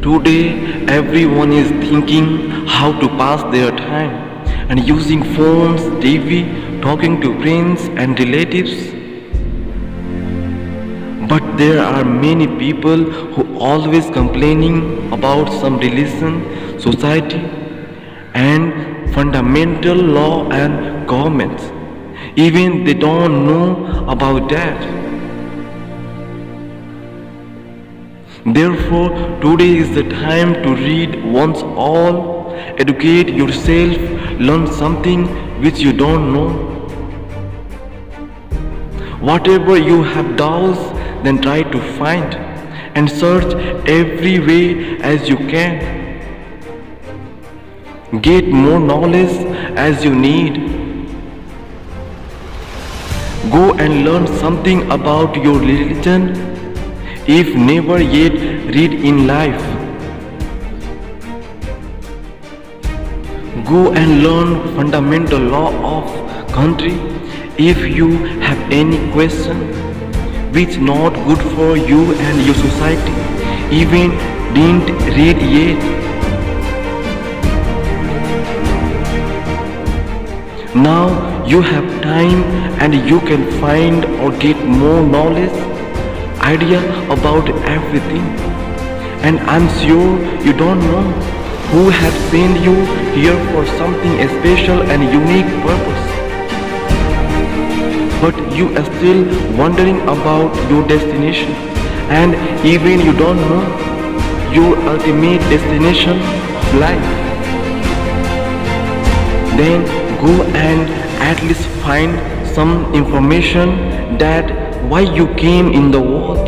Today, everyone is thinking how to pass their time and using phones, TV, talking to friends and relatives. But there are many people who always complaining about some religion, society, and fundamental law and governments. Even they don't know about that. Therefore, today is the time to read once all, educate yourself, learn something which you don't know. Whatever you have doubts, then try to find and search every way as you can. Get more knowledge as you need. Go and learn something about your religion if never yet read in life. Go and learn fundamental law of country if you have any question which not good for you and your society even didn't read yet. Now you have time and you can find or get more knowledge, idea about everything. And I'm sure you don't know who has sent you here for something special and unique purpose. But you are still wondering about your destination, and even you don't know your ultimate destination of life. Then go and at least find some information that why you came in the world.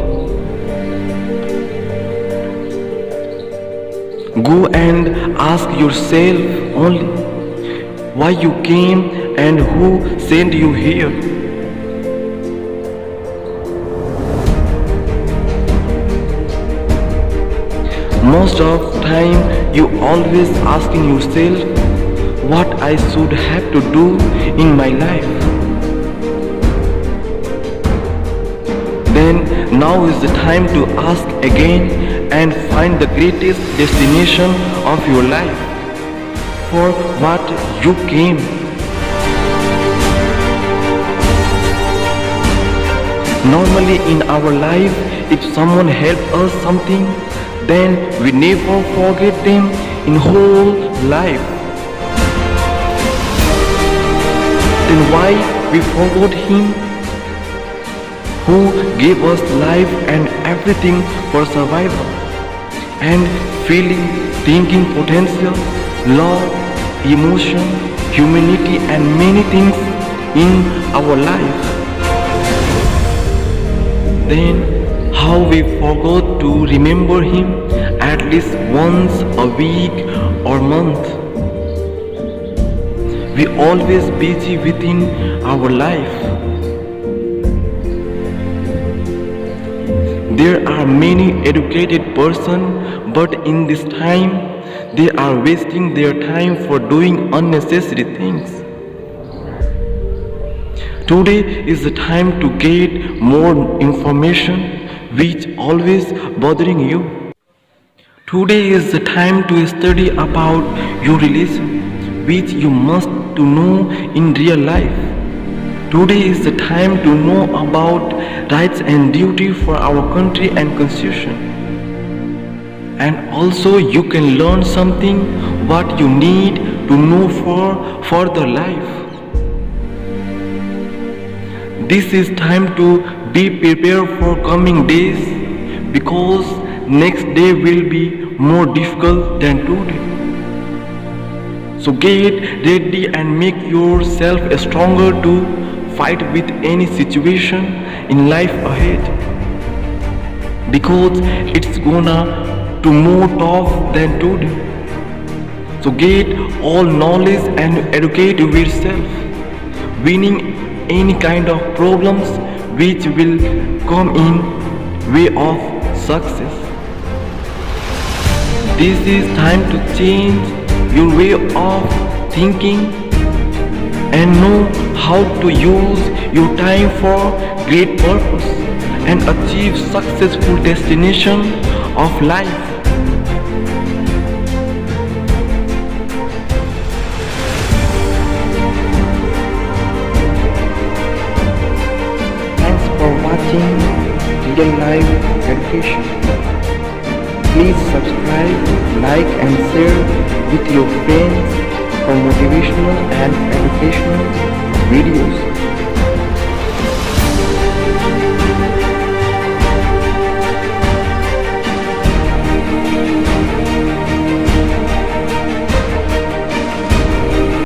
Go and ask yourself only why you came and who sent you here. Most of the time you always asking yourself what I should have to do in my life. Then now is the time to ask again and find the greatest destination of your life for what you came. Normally in our life, if someone helped us something, then we never forget them in whole life. Then why we forgot him who gave us life and everything for survival and feeling, thinking potential, love, emotion, humanity and many things in our life. Then how we forgot to remember him at least once a week or month. We always busy within our life. There are many educated persons, but in this time they are wasting their time for doing unnecessary things. Today is the time to get more information which always bothering you. Today is the time to study about your religion which you must to know in real life. Today is the time to know about rights and duty for our country and constitution. And also you can learn something what you need to know for further life. This is time to be prepared for coming days because next day will be more difficult than today. So get ready and make yourself stronger to fight with any situation in life ahead because it's gonna to more tough than today. So get all knowledge and educate yourself, winning any kind of problems which will come in way of success. This is time to change your way of thinking and know how to use your time for great purpose and achieve successful destination of life. watching real life education. Please subscribe, like and share with your friends for motivational and educational videos.